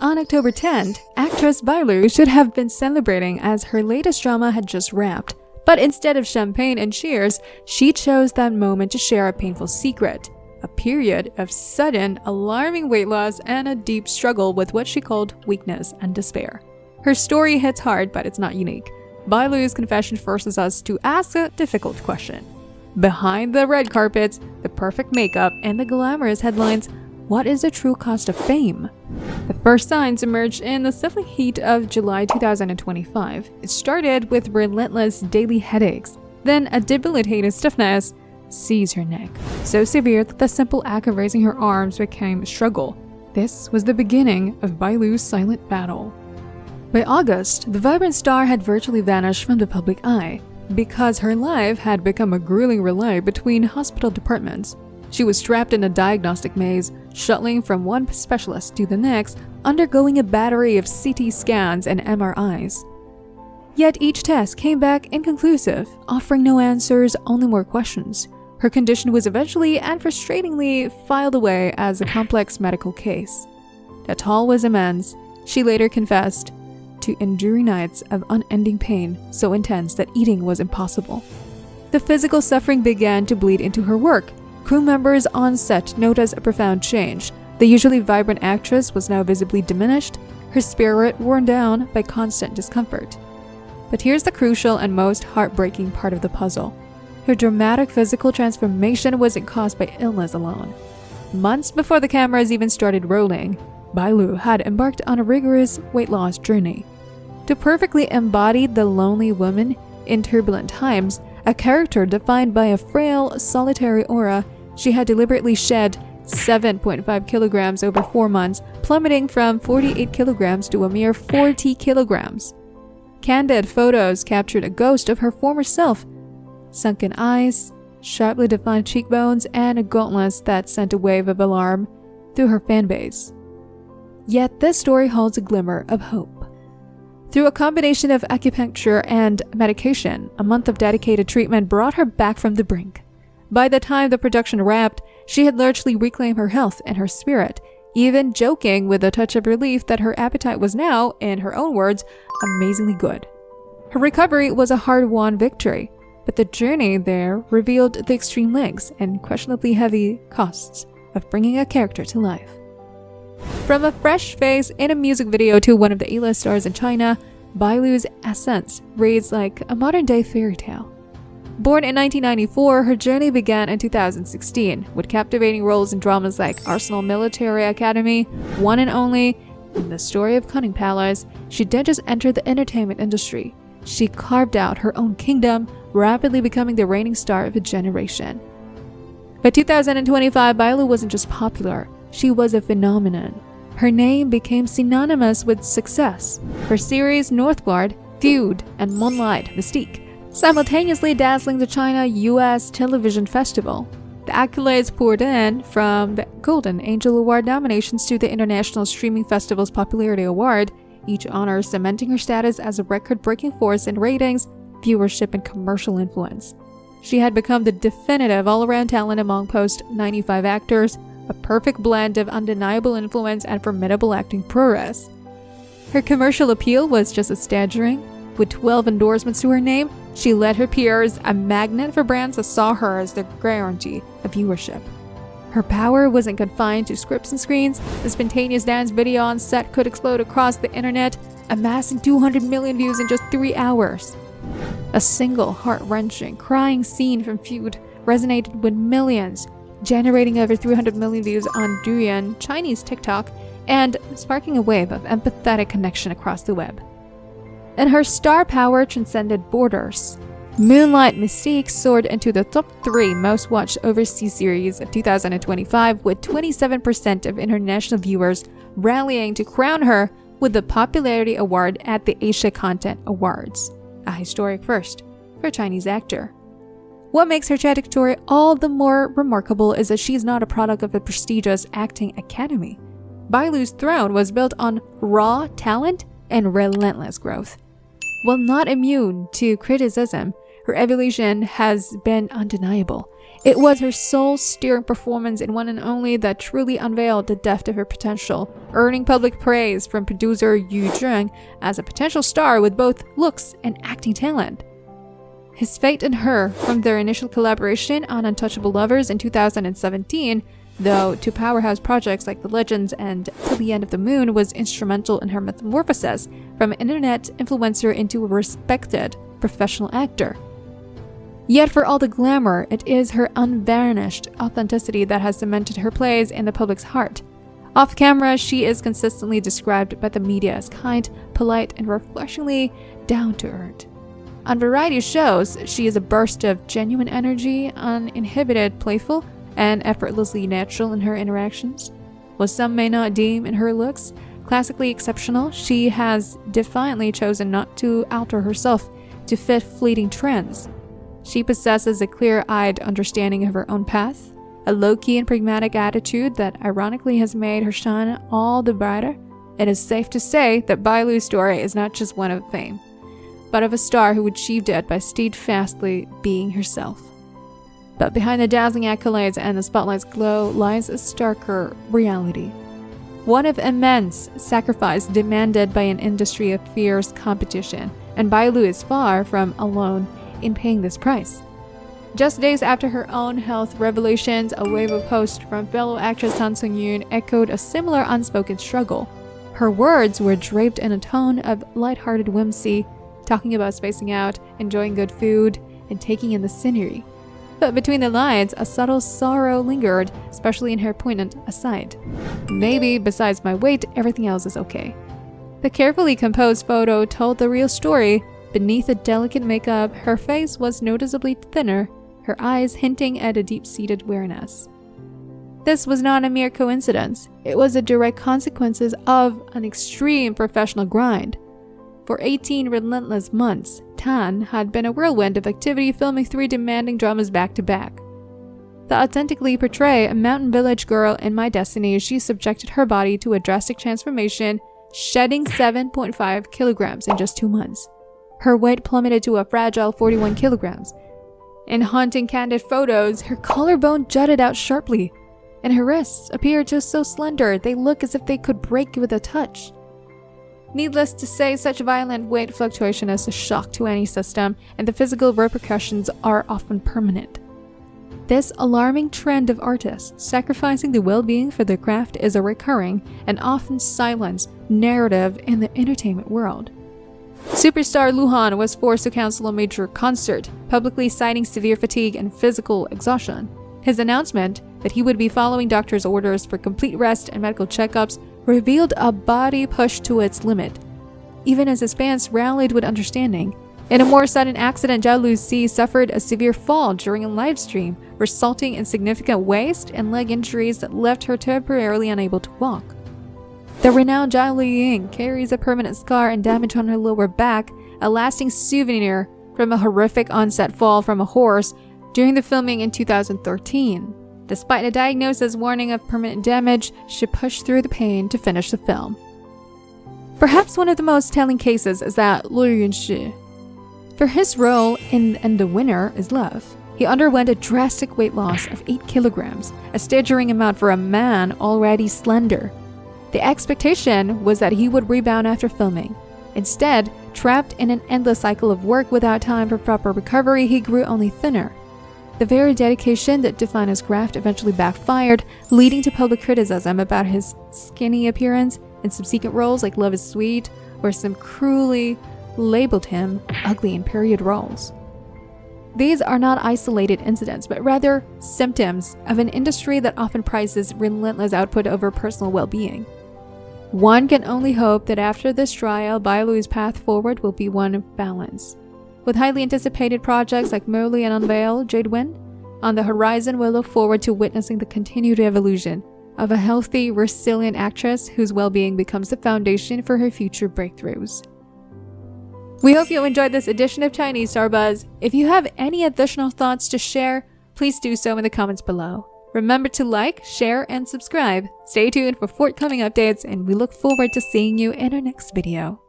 On October 10th, actress Bai Lu should have been celebrating as her latest drama had just wrapped. But instead of champagne and cheers, she chose that moment to share a painful secret. A period of sudden, alarming weight loss and a deep struggle with what she called weakness and despair. Her story hits hard, but it's not unique. Bai Lu's confession forces us to ask a difficult question. Behind the red carpets, the perfect makeup, and the glamorous headlines, what is the true cost of fame? The first signs emerged in the stifling heat of July 2025. It started with relentless daily headaches, then a debilitating stiffness seized her neck, so severe that the simple act of raising her arms became a struggle. This was the beginning of Bai Lu's silent battle. By August, the vibrant star had virtually vanished from the public eye because her life had become a grueling relay between hospital departments. She was trapped in a diagnostic maze, shuttling from one specialist to the next, undergoing a battery of CT scans and MRIs. Yet each test came back inconclusive, offering no answers, only more questions. Her condition was eventually and frustratingly filed away as a complex medical case. The toll was immense. She later confessed to enduring nights of unending pain so intense that eating was impossible. The physical suffering began to bleed into her work. Crew members on set noticed a profound change. The usually vibrant actress was now visibly diminished, her spirit worn down by constant discomfort. But here's the crucial and most heartbreaking part of the puzzle. Her dramatic physical transformation wasn't caused by illness alone. Months before the cameras even started rolling, Bai Lu had embarked on a rigorous weight loss journey. To perfectly embody the lonely woman in turbulent times, a character defined by a frail, solitary aura, she had deliberately shed 7.5 kilograms over 4 months, plummeting from 48 kilograms to a mere 40 kilograms. Candid photos captured a ghost of her former self. Sunken eyes, sharply defined cheekbones, and a gauntlets that sent a wave of alarm through her fanbase. Yet this story holds a glimmer of hope. Through a combination of acupuncture and medication, a month of dedicated treatment brought her back from the brink. By the time the production wrapped, she had largely reclaimed her health and her spirit, even joking with a touch of relief that her appetite was now, in her own words, amazingly good. Her recovery was a hard-won victory, but the journey there revealed the extreme lengths and questionably heavy costs of bringing a character to life. From a fresh face in a music video to one of the A-list stars in China, Bai Lu's ascent reads like a modern-day fairy tale. Born in 1994, her journey began in 2016 with captivating roles in dramas like Arsenal Military Academy, One and Only, and The Story of Cunning Palace. She didn't just enter the entertainment industry. She carved out her own kingdom, rapidly becoming the reigning star of a generation. By 2025, Bai Lu wasn't just popular, she was a phenomenon. Her name became synonymous with success. Her series Northgard, Feud, and Moonlight Mystique simultaneously dazzling the China-US Television Festival. The accolades poured in, from the Golden Angel Award nominations to the International Streaming Festival's Popularity Award, each honor cementing her status as a record-breaking force in ratings, viewership, and commercial influence. She had become the definitive all-around talent among post-95 actors, a perfect blend of undeniable influence and formidable acting prowess. Her commercial appeal was just as staggering. With 12 endorsements to her name, she led her peers, a magnet for brands that saw her as their guarantee of viewership. Her power wasn't confined to scripts and screens. The spontaneous dance video on set could explode across the internet, amassing 200 million views in just 3 hours. A single heart-wrenching, crying scene from Feud resonated with millions, generating over 300 million views on Douyin, Chinese TikTok, and sparking a wave of empathetic connection across the web. And her star power transcended borders. Moonlight Mystique soared into the top 3 most watched overseas series of 2025, with 27% of international viewers rallying to crown her with the Popularity Award at the Asia Content Awards, a historic first for a Chinese actor. What makes her trajectory all the more remarkable is that she's not a product of a prestigious acting academy. Bai Lu's throne was built on raw talent and relentless growth. While not immune to criticism, her evolution has been undeniable. It was her soul-stirring performance in One and Only that truly unveiled the depth of her potential, earning public praise from producer Yu Zheng as a potential star with both looks and acting talent. His fate and her, from their initial collaboration on Untouchable Lovers in 2017, though to powerhouse projects like The Legends and Till the End of the Moon, was instrumental in her metamorphosis from an internet influencer into a respected professional actor. Yet for all the glamour, it is her unvarnished authenticity that has cemented her place in the public's heart. Off camera, she is consistently described by the media as kind, polite, and refreshingly down-to-earth. On variety shows, she is a burst of genuine energy, uninhibited, playful, and effortlessly natural in her interactions. While some may not deem in her looks classically exceptional, she has defiantly chosen not to alter herself to fit fleeting trends. She possesses a clear-eyed understanding of her own path, a low-key and pragmatic attitude that ironically has made her shine all the brighter. It is safe to say that Bai Lu's story is not just one of fame, but of a star who achieved it by steadfastly being herself. But behind the dazzling accolades and the spotlight's glow lies a starker reality. One of immense sacrifice demanded by an industry of fierce competition, and Bai Lu is far from alone in paying this price. Just days after her own health revelations, a wave of posts from fellow actress Han Sung-yoon echoed a similar unspoken struggle. Her words were draped in a tone of lighthearted whimsy, talking about spacing out, enjoying good food, and taking in the scenery. But between the lines, a subtle sorrow lingered, especially in her poignant aside. "Maybe, besides my weight, everything else is okay." The carefully composed photo told the real story. Beneath the delicate makeup, her face was noticeably thinner, her eyes hinting at a deep-seated weariness. This was not a mere coincidence. It was a direct consequence of an extreme professional grind. For 18 relentless months, Tan had been a whirlwind of activity, filming 3 demanding dramas back-to-back. To authentically portray a mountain village girl in My Destiny, she subjected her body to a drastic transformation, shedding 7.5 kilograms in just 2 months. Her weight plummeted to a fragile 41 kilograms. In haunting candid photos, her collarbone jutted out sharply, and her wrists appeared just so slender they look as if they could break with a touch. Needless to say, such violent weight fluctuation is a shock to any system, and the physical repercussions are often permanent. This alarming trend of artists sacrificing their well-being for their craft is a recurring and often silenced narrative in the entertainment world. Superstar Luhan was forced to cancel a major concert, publicly citing severe fatigue and physical exhaustion. His announcement that he would be following doctors' orders for complete rest and medical checkups revealed a body pushed to its limit, even as his fans rallied with understanding. In a more sudden accident, Zhao Lusi suffered a severe fall during a live stream, resulting in significant waist and leg injuries that left her temporarily unable to walk. The renowned Zhao Liying carries a permanent scar and damage on her lower back, a lasting souvenir from a horrific on-set fall from a horse during the filming in 2013. Despite a diagnosis warning of permanent damage, she pushed through the pain to finish the film. Perhaps one of the most telling cases is that Lu Yunshi. For his role in And the Winner is Love, he underwent a drastic weight loss of 8 kilograms, a staggering amount for a man already slender. The expectation was that he would rebound after filming. Instead, trapped in an endless cycle of work without time for proper recovery, he grew only thinner. The very dedication that defined his craft eventually backfired, leading to public criticism about his skinny appearance in subsequent roles like Love is Sweet, where some cruelly labeled him ugly in period roles. These are not isolated incidents, but rather symptoms of an industry that often prizes relentless output over personal well-being. One can only hope that after this trial, Bai Lu's path forward will be one of balance. With highly anticipated projects like Merely and Unveil, Jade Wind on the horizon, we'll look forward to witnessing the continued evolution of a healthy, resilient actress whose well-being becomes the foundation for her future breakthroughs. We hope you enjoyed this edition of Chinese Star Buzz. If you have any additional thoughts to share, please do so in the comments below. Remember to like, share, and subscribe. Stay tuned for forthcoming updates, and we look forward to seeing you in our next video.